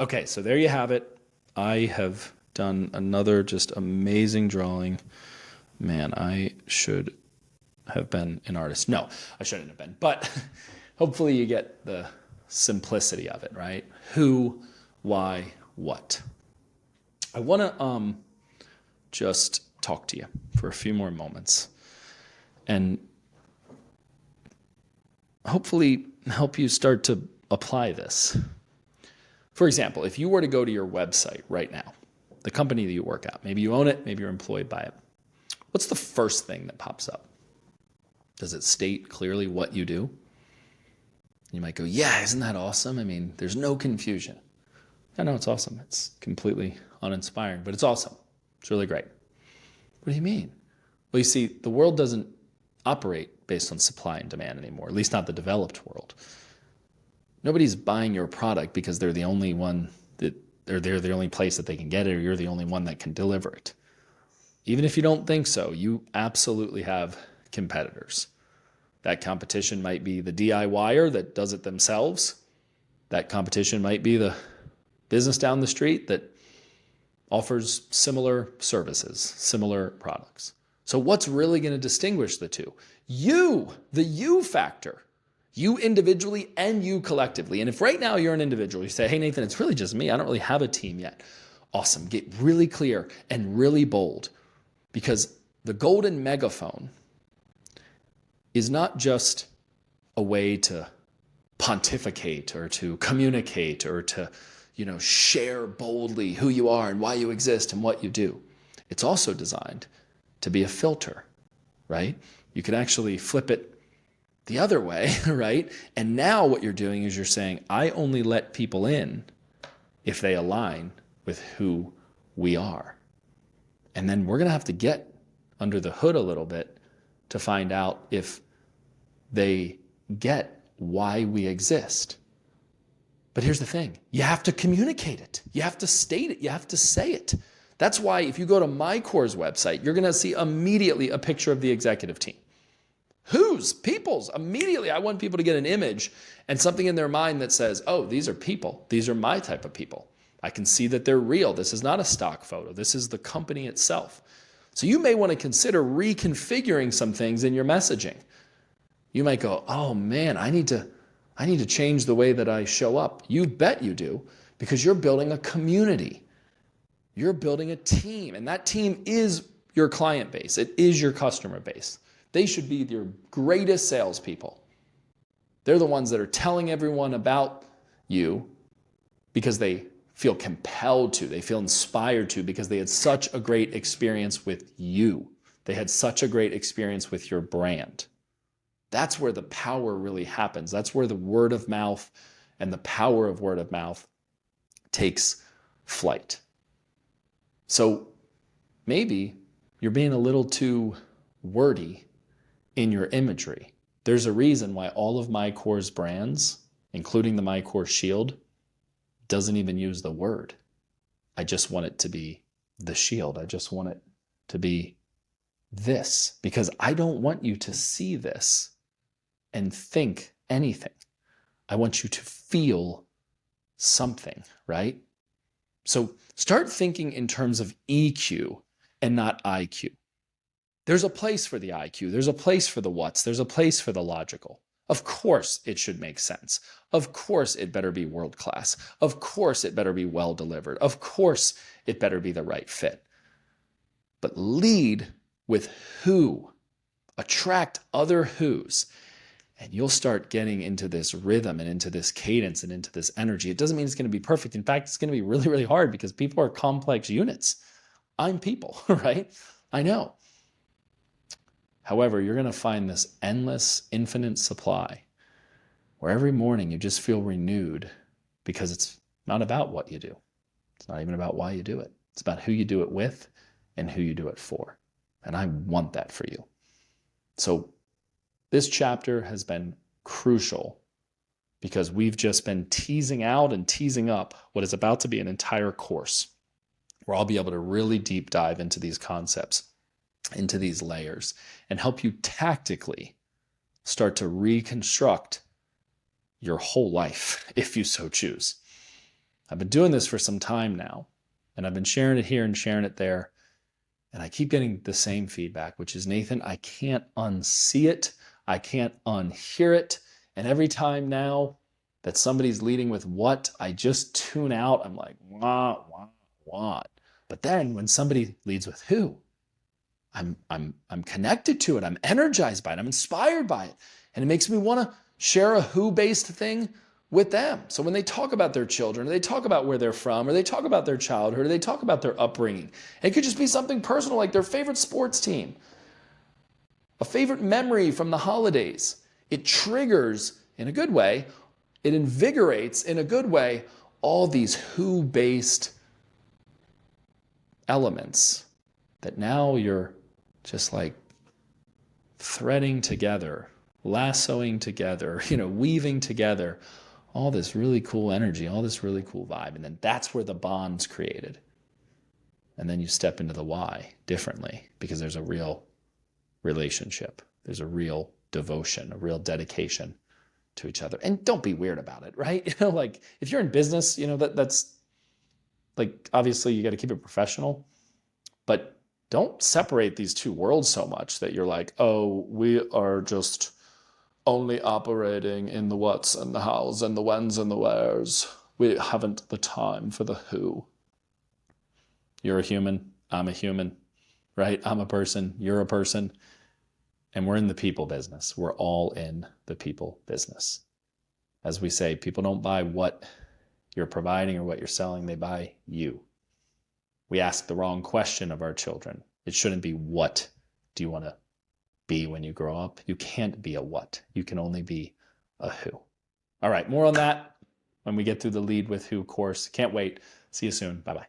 Okay, so there you have it. I have done another just amazing drawing. Man, I should have been an artist. No, I shouldn't have been. But hopefully you get the simplicity of it, right? Who, why, what. I want to just talk to you for a few more moments and hopefully help you start to apply this. For example, if you were to go to your website right now, the company that you work at, maybe you own it, maybe you're employed by it, what's the first thing that pops up? Does it state clearly what you do? You might go, yeah, isn't that awesome? I mean, there's no confusion. I know it's awesome. It's completely uninspiring, but it's awesome. It's really great. What do you mean? Well, you see, the world doesn't operate based on supply and demand anymore, at least not the developed world. Nobody's buying your product because they're the only one that, or they're the only place that they can get it, or you're the only one that can deliver it. Even if you don't think so, you absolutely have competitors. That competition might be the DIYer that does it themselves. That competition might be the business down the street that offers similar services, similar products. So what's really going to distinguish the two? You, the you factor. You individually and you collectively. And if right now you're an individual, you say, hey, Nathan, it's really just me. I don't really have a team yet. Awesome. Get really clear and really bold, because the golden megaphone is not just a way to pontificate or to communicate or to, share boldly who you are and why you exist and what you do. It's also designed to be a filter, right? You could actually flip it the other way, right? And now what you're doing is you're saying, I only let people in if they align with who we are. And then we're going to have to get under the hood a little bit to find out if they get why we exist. But here's the thing. You have to communicate it. You have to state it. You have to say it. That's why if you go to MyCore's website, you're going to see immediately a picture of the executive team. Whose? People's. Immediately, I want people to get an image and something in their mind that says, oh, these are people. These are my type of people. I can see that they're real. This is not a stock photo. This is the company itself. So you may want to consider reconfiguring some things in your messaging. You might go, oh man, I need to change the way that I show up. You bet you do, because you're building a community. You're building a team, and that team is your client base. It is your customer base. They should be your greatest salespeople. They're the ones that are telling everyone about you because they feel compelled to. They feel inspired to because they had such a great experience with you. They had such a great experience with your brand. That's where the power really happens. That's where the word of mouth and the power of word of mouth takes flight. So maybe you're being a little too wordy in your imagery. There's a reason why all of MyCore's brands, including the MyCore Shield, doesn't even use the word. I just want it to be the shield. I just want it to be this, because I don't want you to see this and think anything. I want you to feel something, right? So start thinking in terms of EQ and not IQ. There's a place for the IQ. There's a place for the what's. There's a place for the logical. Of course it should make sense. Of course it better be world class. Of course it better be well delivered. Of course it better be the right fit. But lead with who. Attract other who's. And you'll start getting into this rhythm and into this cadence and into this energy. It doesn't mean it's going to be perfect. In fact, it's going to be really, really hard because people are complex units. I'm people, right? I know. However, you're going to find this endless, infinite supply where every morning you just feel renewed, because it's not about what you do. It's not even about why you do it. It's about who you do it with and who you do it for. And I want that for you. So this chapter has been crucial because we've just been teasing out and teasing up what is about to be an entire course where I'll be able to really deep dive into these concepts, into these layers, and help you tactically start to reconstruct your whole life if you so choose. I've been doing this for some time now, and I've been sharing it here and sharing it there. And I keep getting the same feedback, which is, Nathan, I can't unsee it. I can't unhear it. And every time now that somebody's leading with what, I just tune out. I'm like, wah, wah, wah. But then when somebody leads with who, I'm connected to it. I'm energized by it. I'm inspired by it. And it makes me want to share a who-based thing with them. So when they talk about their children, or they talk about where they're from, or they talk about their childhood, or they talk about their upbringing, it could just be something personal, like their favorite sports team, a favorite memory from the holidays. It triggers in a good way, it invigorates in a good way all these who-based elements that now you're just like threading together, lassoing together, weaving together all this really cool energy, all this really cool vibe. And then that's where the bond's created. And then you step into the why differently, because there's a real relationship. There's a real devotion, a real dedication to each other. And don't be weird about it, right? Like if you're in business, that's like, obviously you got to keep it professional, but don't separate these two worlds so much that you're like, oh, we are just only operating in the what's and the how's and the when's and the where's. We haven't the time for the who. You're a human, I'm a human, right? I'm a person, you're a person, and we're in the people business. We're all in the people business. As we say, people don't buy what you're providing or what you're selling, they buy you. We ask the wrong question of our children. It shouldn't be, what do you want to be when you grow up? You can't be a what. You can only be a who. All right, more on that when we get through the Lead with Who course. Can't wait. See you soon. Bye-bye.